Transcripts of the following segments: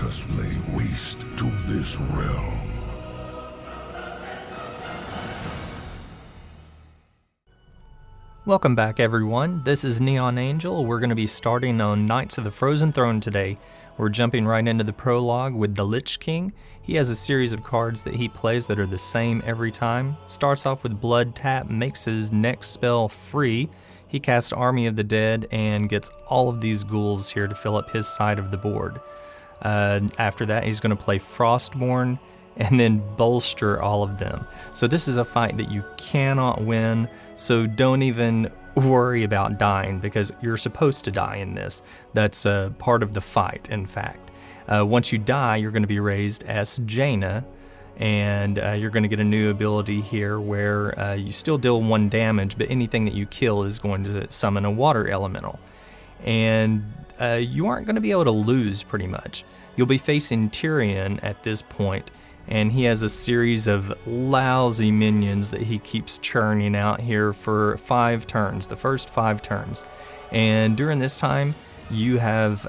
us lay waste to this realm. Welcome back, everyone. This is Neon Angel. We're going to be starting on Knights of the Frozen Throne today. We're jumping right into the prologue with the Lich King. He has a series of cards that he plays that are the same every time. Starts off with Blood Tap, makes his next spell free. He casts Army of the Dead and gets all of these ghouls here to fill up his side of the board. After that, he's going to play Frostborn and then bolster all of them. So this is a fight that you cannot win, so don't even worry about dying because you're supposed to die in this. That's part of the fight, in fact. Once you die, you're going to be raised as Jaina, and you're going to get a new ability here where you still deal 1 damage, but anything that you kill is going to summon a water elemental. And you aren't going to be able to lose, pretty much. You'll be facing Tyrion at this point, and he has a series of lousy minions that he keeps churning out here for 5 turns, the first 5 turns. And during this time, you have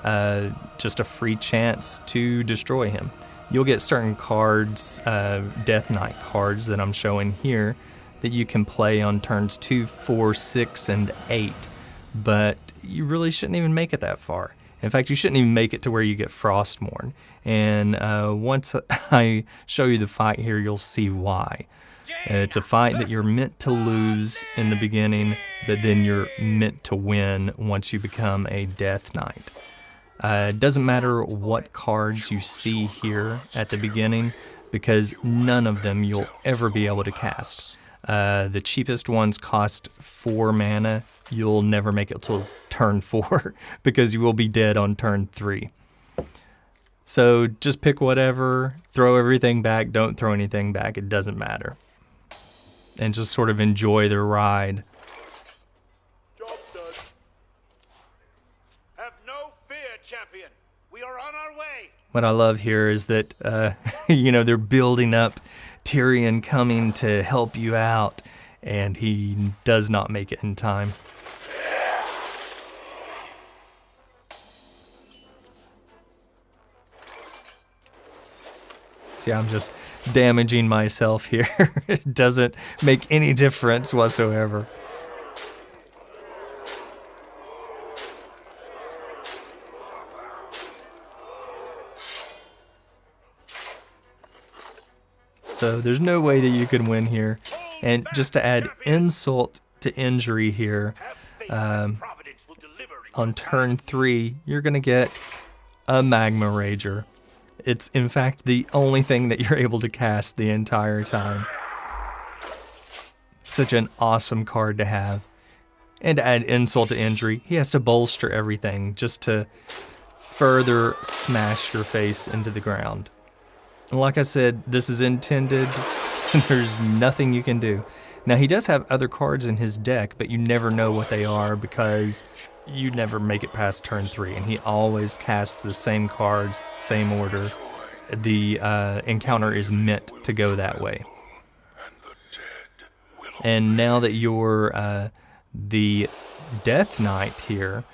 just a free chance to destroy him. You'll get certain cards, Death Knight cards that I'm showing here, that you can play on turns 2, 4, 6, and 8. But you really shouldn't even make it that far. In fact, you shouldn't even make it to where you get Frostmourne. And once I show you the fight here, you'll see why. It's a fight that you're meant to lose in the beginning, but then you're meant to win once you become a Death Knight. It doesn't matter what cards you see here at the beginning, because none of them you'll ever be able to cast. The cheapest ones cost 4 mana. You'll never make it till turn 4 because you will be dead on turn 3. So just pick whatever, throw everything back, don't throw anything back, it doesn't matter. And just sort of enjoy the ride. Job done. Have no fear, champion. We are on our way. What I love here is that, they're building up Tyrion coming to help you out, and he does not make it in time. See, I'm just damaging myself here. It doesn't make any difference whatsoever. So there's no way that you can win here. And just to add insult to injury here, on turn 3, you're going to get a Magma Rager. It's, in fact, the only thing that you're able to cast the entire time. Such an awesome card to have. And to add insult to injury, he has to bolster everything just to further smash your face into the ground. And like I said, this is intended. There's nothing you can do. Now, he does have other cards in his deck, but you never know what they are because you never make it past turn 3, and he always casts the same cards, same order. The encounter is meant to go that way. And now that you're the Death Knight here,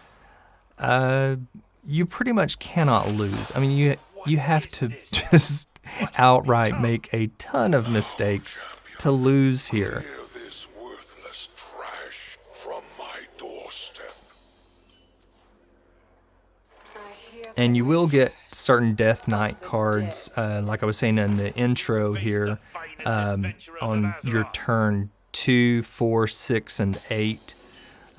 you pretty much cannot lose. I mean, you have to just outright make a ton of mistakes to lose here. And you will get certain Death Knight cards, like I was saying in the intro here, on your turn 2, 4, 6, and 8,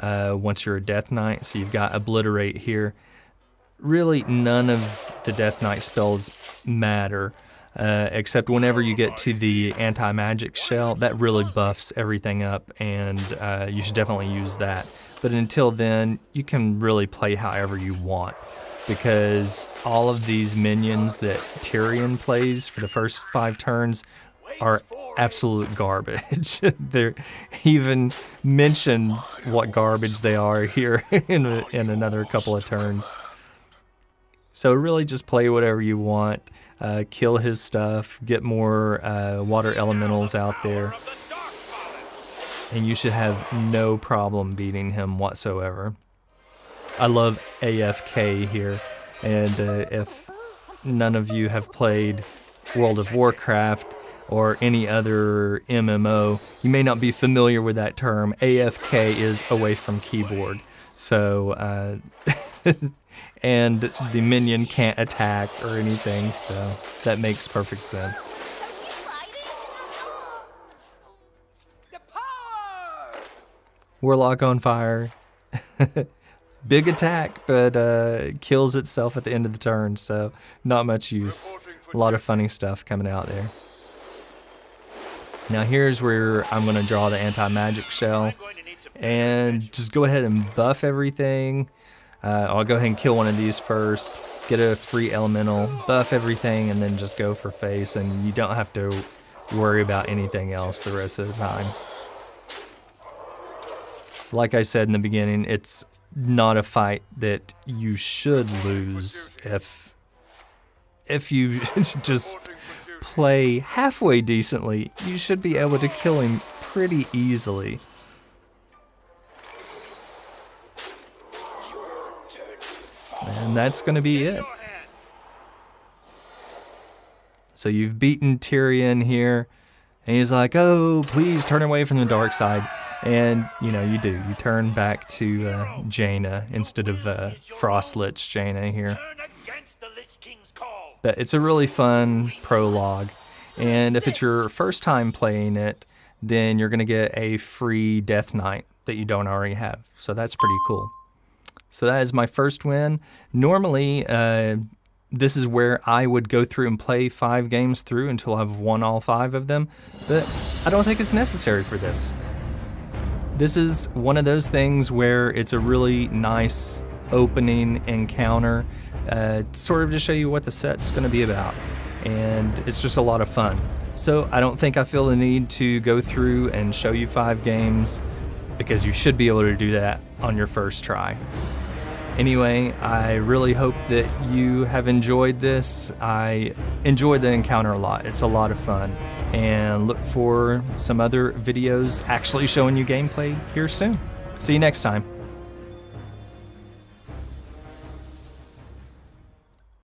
once you're a Death Knight. So you've got Obliterate here. Really, none of the Death Knight spells matter, except whenever you get to the Anti-Magic Shell. That really buffs everything up, and you should definitely use that. But until then, you can really play however you want, because all of these minions that Tyrion plays for the first 5 turns are absolute garbage. He even mentions what garbage they are here in another couple of turns. So really just play whatever you want, kill his stuff, get more water elementals out there, and you should have no problem beating him whatsoever. I love AFK here, and if none of you have played World of Warcraft or any other MMO, you may not be familiar with that term. AFK is away from keyboard. So, and the minion can't attack or anything, so that makes perfect sense. Warlock on fire. Big attack, but kills itself at the end of the turn, so not much use. A lot of funny stuff coming out there. Now here's where I'm going to draw the anti-magic shell, and just go ahead and buff everything. I'll go ahead and kill one of these first, get a free elemental, buff everything, and then just go for face, and you don't have to worry about anything else the rest of the time. Like I said in the beginning, it's not a fight that you should lose if you just play halfway decently. You should be able to kill him pretty easily. And that's going to be it. So you've beaten Tyrion here, and he's like, oh, please turn away from the dark side. And, you know, you do. You turn back to Jaina instead of Frost Lich Jaina here. But it's a really fun prologue. And if it's your first time playing it, then you're going to get a free Death Knight that you don't already have. So that's pretty cool. So that is my first win. Normally, this is where I would go through and play 5 games through until I've won all 5 of them. But I don't think it's necessary for this. This is one of those things where it's a really nice opening encounter, sort of to show you what the set's going to be about. And it's just a lot of fun. So I don't think I feel the need to go through and show you 5 games, because you should be able to do that on your first try. Anyway, I really hope that you have enjoyed this. I enjoyed the encounter a lot. It's a lot of fun. And look for some other videos actually showing you gameplay here soon. See you next time.